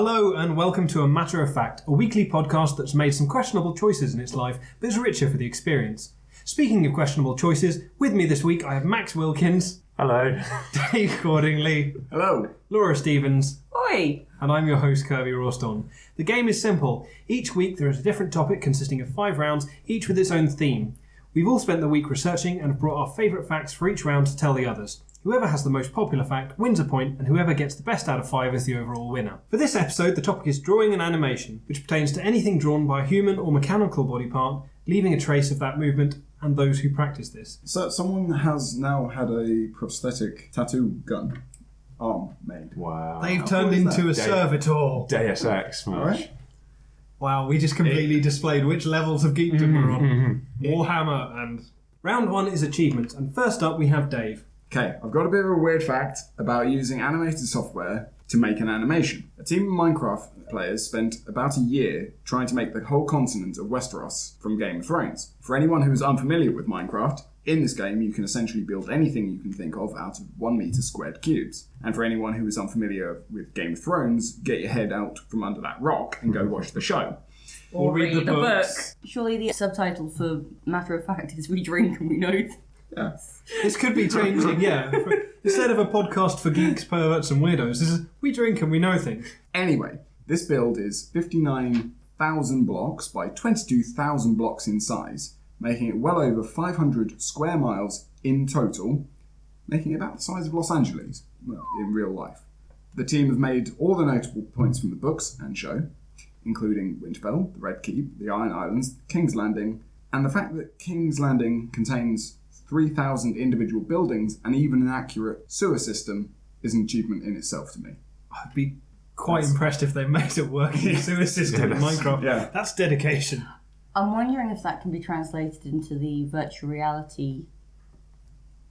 Hello and welcome to A Matter of Fact, a weekly podcast that's made some questionable choices in its life, but is richer for the experience. Speaking of questionable choices, with me this week I have Max Wilkins. Hello. Dave Cordingley. Hello. Laura Stevens. Oi. And I'm your host, Kirby Rawstorn. The game is simple. Each week there is a different topic consisting of 5 rounds, each with its own theme. We've all spent the week researching and have brought our favourite facts for each round to tell the others. Whoever has the most popular fact wins a point, and whoever gets the best out of 5 is the overall winner. For this episode, the topic is drawing and animation, which pertains to anything drawn by a human or mechanical body part, leaving a trace of that movement, and those who practice this. So someone has now had a prosthetic tattoo gun arm made. Wow. They've turned into a servitor. Deus Ex, man. Alright. Wow, we just completely displayed which levels of geekdom we're on. Warhammer and... Round 1 is achievements, and first up we have Dave. Okay, I've got a bit of a weird fact about using animated software to make an animation. A team of Minecraft players spent about a year trying to make the whole continent of Westeros from Game of Thrones. For anyone who is unfamiliar with Minecraft, in this game you can essentially build anything you can think of out of 1 meter squared cubes. And for anyone who is unfamiliar with Game of Thrones, get your head out from under that rock and go watch the show. Or read the book. Surely the subtitle for Matter of Fact is We Drink and We Know. Yeah. This could be changing, yeah. Instead of a podcast for geeks, perverts and weirdos, this is we drink and we know things. Anyway, this build is 59,000 blocks by 22,000 blocks in size, making it well over 500 square miles in total, making it about the size of Los Angeles, well, in real life. The team have made all the notable points from the books and show, including Winterfell, the Red Keep, the Iron Islands, King's Landing, and the fact that King's Landing contains 3,000 individual buildings and even an accurate sewer system is an achievement in itself to me. I'd be quite impressed if they made a working sewer system in Minecraft. Yeah. That's dedication. I'm wondering if that can be translated into the virtual reality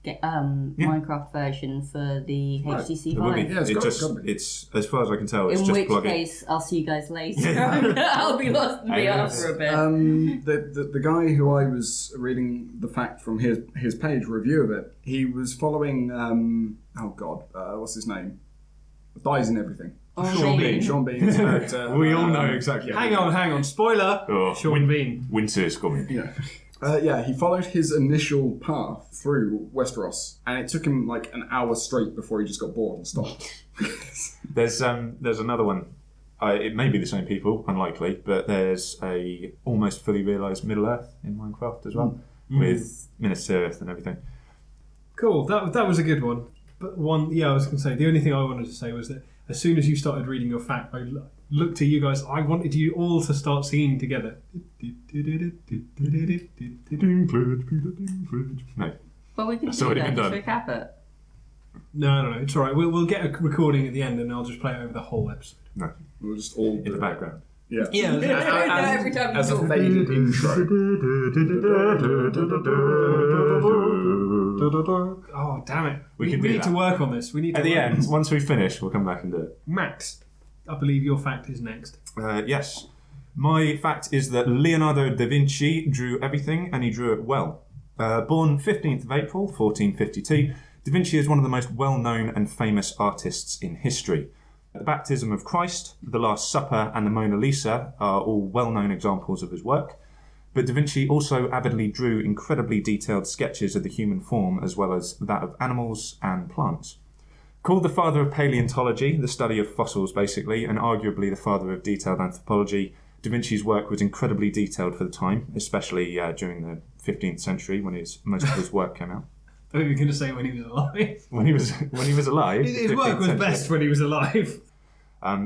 Minecraft version for the HTC Vive. Yeah, it's as far as I can tell, it's In just which plug case, I'll see you guys later. I'll be lost in the air for a bit. The guy who I was reading the fact from his page review of it, he was following what's his name? Dies in Everything. Sean Bean's character. We all know exactly. Hang on. Spoiler. Sean Bean. Winter is coming. Yeah. He followed his initial path through Westeros, and it took him like an hour straight before he just got bored and stopped. There's another one. It may be the same people, unlikely, but there's a almost fully realised Middle Earth in Minecraft as well, with Minas Tirith and everything. Cool. That was a good one. But I was going to say, the only thing I wanted to say was that as soon as you started reading your fact, I looked to you guys. I wanted you all to start singing together. No. But we can That's do already that. been Just done. recap it. No. It's all right. We'll get a recording at the end, and I'll just play it over the whole episode. No. We'll just all In the background. Yeah. Every time As you a talk. faded intro. Oh, damn it. We We can do need that. to work on this. We need to At the work on end, this. once we finish, we'll come back and do it. Max, I believe your fact is next. Yes. My fact is that Leonardo da Vinci drew everything, and he drew it well. Born 15th of April, 1452, da Vinci is one of the most well-known and famous artists in history. The Baptism of Christ, The Last Supper, and the Mona Lisa are all well-known examples of his work. But da Vinci also avidly drew incredibly detailed sketches of the human form, as well as that of animals and plants. Called the father of paleontology, the study of fossils basically, and arguably the father of detailed anthropology, da Vinci's work was incredibly detailed for the time, especially during the 15th century when most of his work came out. I thought you were going to say when he was alive. When he was alive, His work 15th was century. best when he was alive.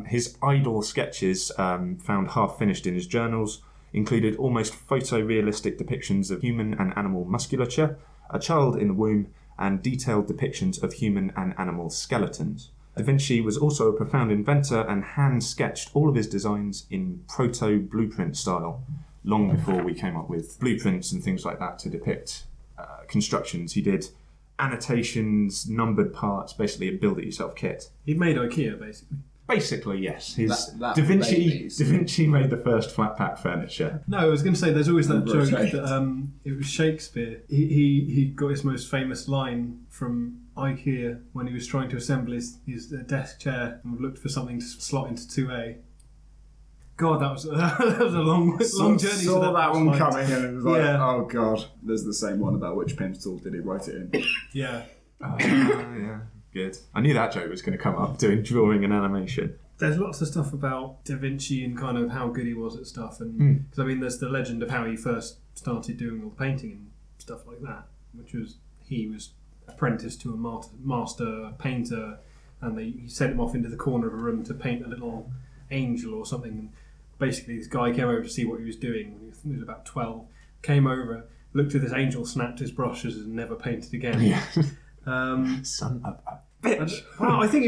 His idle sketches, found half finished in his journals, included almost photorealistic depictions of human and animal musculature, a child in the womb, and detailed depictions of human and animal skeletons. Da Vinci was also a profound inventor and hand-sketched all of his designs in proto-blueprint style, long before we came up with blueprints and things like that to depict constructions. He did annotations, numbered parts, basically a build-it-yourself kit. He made IKEA, basically. Basically, yes. That Da Vinci babies. Da Vinci made the first flat pack furniture. No, I was going to say there's always that joke Rotate. that it was Shakespeare. He got his most famous line from IKEA when he was trying to assemble his desk chair and looked for something to slot into 2A. God, that was a long journey. Saw that one coming and it was like, Yeah. oh god. There's the same one about which pencil did he write it in. Yeah. Yeah, good. I knew that joke was going to come up, doing drawing and animation. There's lots of stuff about Da Vinci and kind of how good he was at stuff, and because I mean, there's the legend of how he first started doing all the painting and stuff like that, which was he was apprenticed to a master painter, and he sent him off into the corner of a room to paint a little angel or something. And basically, this guy came over to see what he was doing. He was about 12. Came over, looked at this angel, snapped his brushes, and never painted again. Yeah. Son of a bitch. Well, I think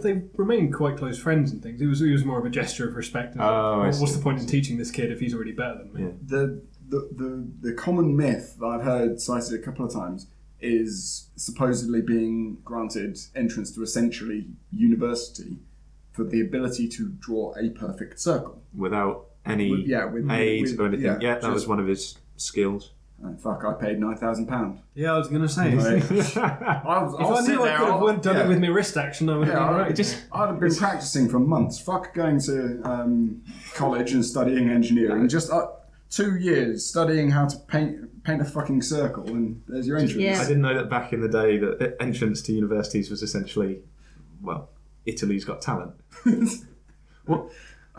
they remained quite close friends and things. It was more of a gesture of respect. What's the point in teaching this kid if he's already better than me? Yeah. The common myth that I've heard cited a couple of times is supposedly being granted entrance to essentially university for the ability to draw a perfect circle. Without any aid or anything. Yeah, that was one of his skills. Oh, fuck, I paid £9,000. Yeah, I was going to say. If I knew I could have done it with my wrist action, I would have been right. I'd have been practicing for months. Fuck going to college and studying engineering. Just 2 years studying how to paint a fucking circle, and there's your entrance. Yeah. I didn't know that back in the day that entrance to universities was essentially, Italy's Got Talent. What?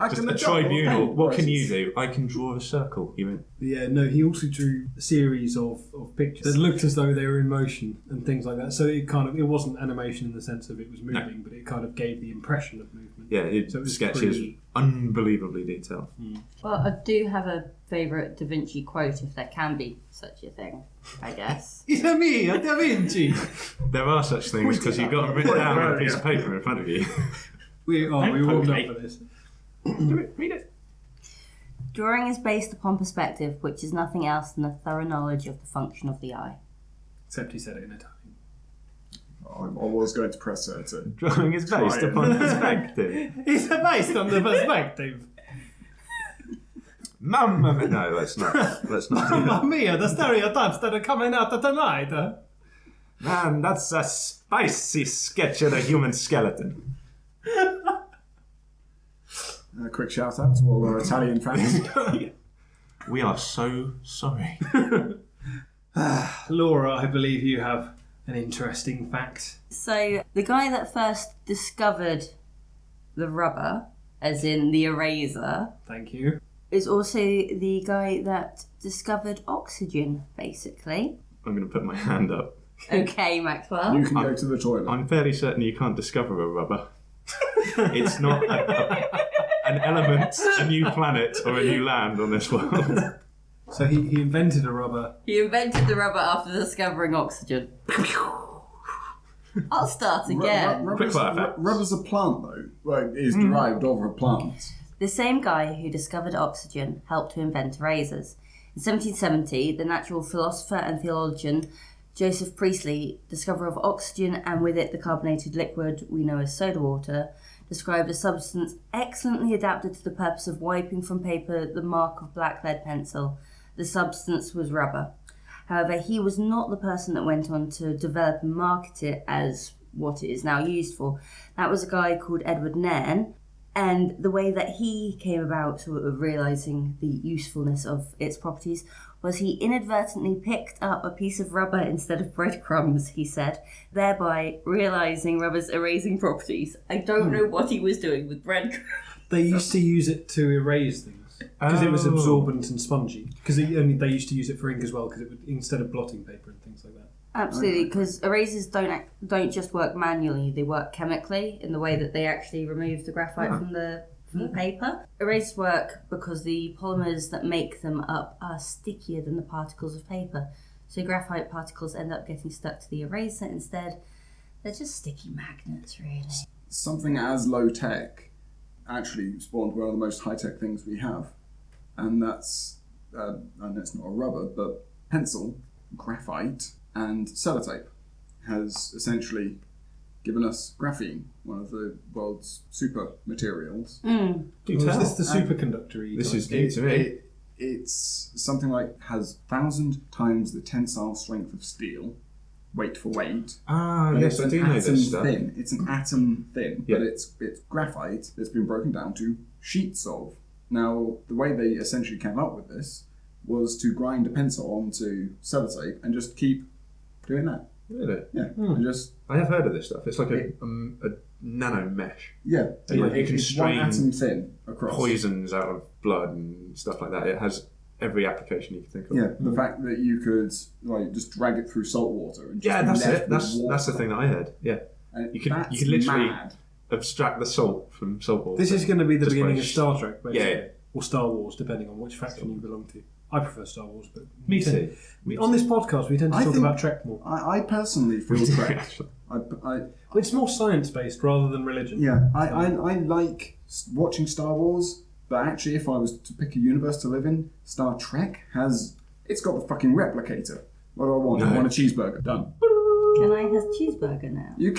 Just a tribunal. What can you do? I can draw a circle. You mean? Yeah, no, he also drew a series of pictures that looked as though they were in motion and things like that. So it wasn't animation in the sense of it was moving, but it kind of gave the impression of movement. Yeah, it sketches unbelievably detailed. Well, I do have a favourite Da Vinci quote, if there can be such a thing, I guess. It's me, Da Vinci! There are such things because you've got them written down on a piece of paper in front of you. We warmed up for this. Do it, read it. Drawing is based upon perspective, which is nothing else than a thorough knowledge of the function of the eye. Except he said it in Italian. I was going to press her to... Drawing is based upon perspective. It's based on the perspective. Mamma mia. No, let's not do Mamma that. mia, the stereotypes that are coming out tonight. Man, that's a spicy sketch of the human skeleton. A quick shout out to all our Italian fans. We are so sorry. Laura, I believe you have an interesting fact. So, the guy that first discovered the rubber, as in the eraser, Thank you. is also the guy that discovered oxygen, basically. I'm going to put my hand up. Okay, Maxwell. You can go to the toilet. I'm fairly certain you can't discover a rubber. It's not an element, a new planet, or a new land on this world. So he invented a rubber. He invented the rubber after discovering oxygen. I'll start again. Rubber's a plant, though. Well, it is derived of a plant. The same guy who discovered oxygen helped to invent erasers. In 1770, the natural philosopher and theologian Joseph Priestley, discoverer of oxygen and with it the carbonated liquid we know as soda water, described a substance excellently adapted to the purpose of wiping from paper the mark of black lead pencil. The substance was rubber. However, he was not the person that went on to develop and market it as what it is now used for. That was a guy called Edward Nairn, and the way that he came about sort of realising the usefulness of its properties was he inadvertently picked up a piece of rubber instead of breadcrumbs, he said, thereby realising rubber's erasing properties. I don't know what he was doing with breadcrumbs. They used to use it to erase things because it was absorbent and spongy. Because they used to use it for ink as well, because it would, instead of blotting paper and things like that. Absolutely, because erasers don't just work manually; they work chemically in the way that they actually remove the graphite from the paper. Erasers work because the polymers that make them up are stickier than the particles of paper. So graphite particles end up getting stuck to the eraser instead. They're just sticky magnets, really. Something as low tech actually spawned one of the most high tech things we have, and that's I know it's not a rubber, but pencil, graphite, and sellotape has essentially given us graphene, one of the world's super materials. Is this the superconductor? This is new to me. It's something like has 1,000 times the tensile strength of steel, weight for weight. Ah, But yes, I it's do an know atom this stuff. thin. It's an atom thin, Yeah. but it's graphite that's been broken down to sheets of. Now, the way they essentially came up with this was to grind a pencil onto sellotape and just keep doing that. Really? Yeah, and just I have heard of this stuff. It's like a nano mesh. yeah. And you can It's one strain atom thin across. poisons out of blood and stuff like that. It has every application you can think of. Yeah, the fact that you could just drag it through salt water and just Yeah, be that's left it. with That's water. the thing that I heard. Yeah, And You could that's literally mad. abstract the salt from salt water. This is going to be the Just beginning by of Star Trek, basically. Yeah. Or Star Wars, depending on which faction you belong to. I prefer Star Wars, but Me too. On this podcast, we tend to I talk think- about Trek more. I personally feel Trek. I It's more science-based rather than religion. Yeah, I like watching Star Wars, but actually, if I was to pick a universe to live in, Star Trek it's got the fucking replicator. What do I want? I want a cheeseburger. Done. Can I have cheeseburger now? You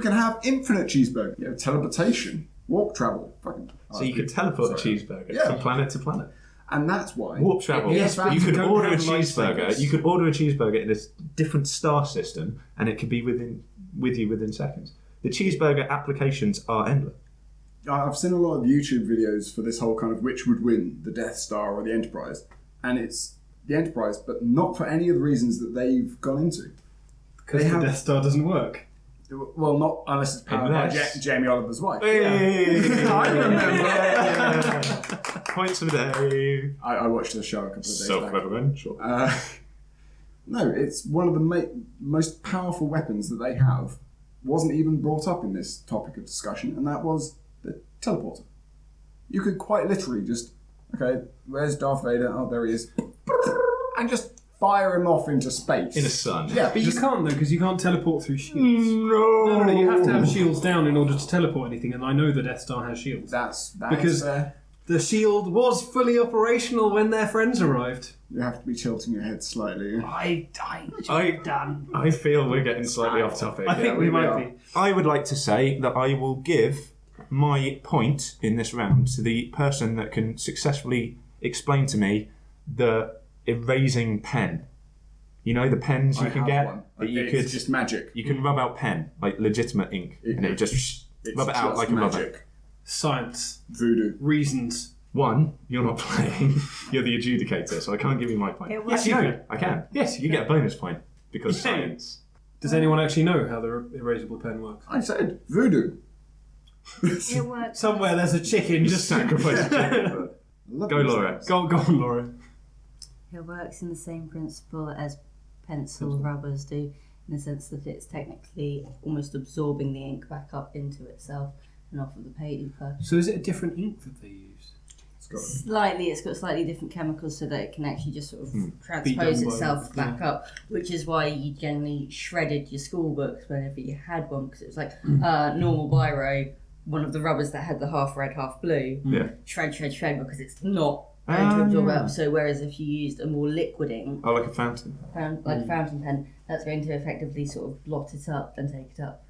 can have infinite cheeseburger. You have teleportation, warp travel. Fucking. So you could teleport a Sorry. cheeseburger Yeah. from planet to planet. And that's why. Warp travel. Yes, but you you could don't order a have cheeseburger. lightsabers. You could order a cheeseburger in a different star system, and it could be with you within seconds. The cheeseburger applications are endless. I've seen a lot of YouTube videos for this whole kind of which would win, the Death Star or the Enterprise, and it's the Enterprise, but not for any of the reasons that they've gone into. Because They the have- Death Star doesn't work. Well, not unless it's powered by Unless- Jamie Oliver's wife. Hey! I remember. Yeah. Points of the day. I watched the show a couple of days back. Self-referential. No, it's one of the most powerful weapons that they have. Wasn't even brought up in this topic of discussion, and that was the teleporter. You could quite literally just, okay, where's Darth Vader? Oh, there he is. And just fire him off into space. In a sun. Yeah, But you can't, though, because you can't teleport through shields. No. No, you have to have shields down in order to teleport anything, and I know the Death Star has shields. That's Because- The shield was fully operational when their friends arrived. you have to be tilting your head slightly. I done. I feel we're getting slightly off topic. I think we we might are. be. I would like to say that I will give my point in this round to the person that can successfully explain to me the erasing pen. You know the pens you I can have get one. that you It's could just magic. you can rub out pen like legitimate ink and it just rub it out just like a rubber. magic. Science. Voodoo. Reasons. One, you're not playing. You're the adjudicator, so I can't give you my point. It Yes, works. you can. I can. Yes, You get a bonus point because Yeah. science. Does anyone actually know how the erasable pen works? I said voodoo. It works. Somewhere there's a chicken just Sacrifice a chicken. Love Go, these Laura. things. Go on, Laura. It works in the same principle as pencil rubbers do, in the sense that it's technically almost absorbing the ink back up into itself and off of the paper. So is it a different ink that they use? It's got It's got slightly different chemicals so that it can actually just sort of Be transpose done by- itself back up, which is why you generally shredded your school books whenever you had one, because it was like normal biro, one of the rubbers that had the half red, half blue, Yeah. shred, because it's not going to absorb up. So whereas if you used a more liquid ink, Oh, like a fountain. like a fountain pen, that's going to effectively sort of blot it up and take it up.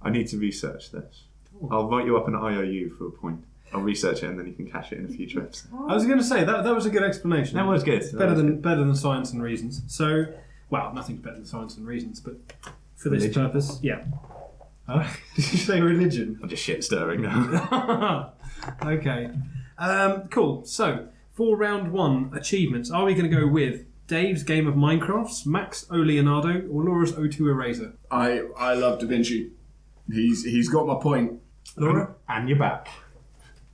I need to research this. I'll write you up an IOU for a point. I'll research it and then you can cash it in a future episode. I was going to say that was a good explanation. That was good. It's better than science and reasons. So, well, nothing's better than science and reasons, but for this Religion. purpose, yeah. Did you say religion? I'm just shit stirring now. Okay. Cool. So, for round one, achievements, are we going to go with Dave's Game of Minecrafts, Max O Leonardo, or Laura's O2 Eraser? I love Da Vinci. He's got my point. Laura? And you're back.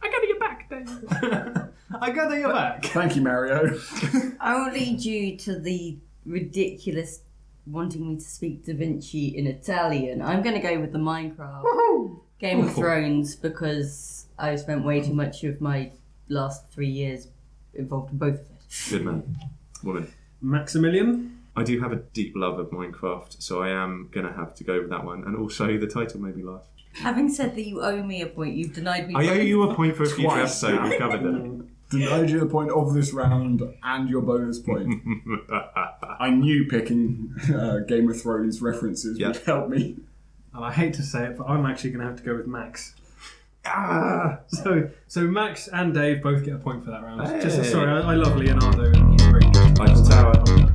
I got your back, Dave. I got your back. Thank you, Mario. Only due to the ridiculous wanting me to speak Da Vinci in Italian, I'm going to go with the Minecraft Game of Thrones, because I spent way too much of my last 3 years involved in both of it. Good man. Woman. Maximilian? I do have a deep love of Minecraft, so I am going to have to go with that one. And also, the title made me laugh. Having said that you owe me a point, you've denied me. I owe you a point for a future Twice episode. now. We've covered that. Denied you the point of this round and your bonus point. I knew picking Game of Thrones references Yeah. would help me. And I hate to say it, but I'm actually going to have to go with Max. Ah! So Max and Dave both get a point for that round. Hey. Sorry, I love Leonardo and he's very good. Eiffel Tower.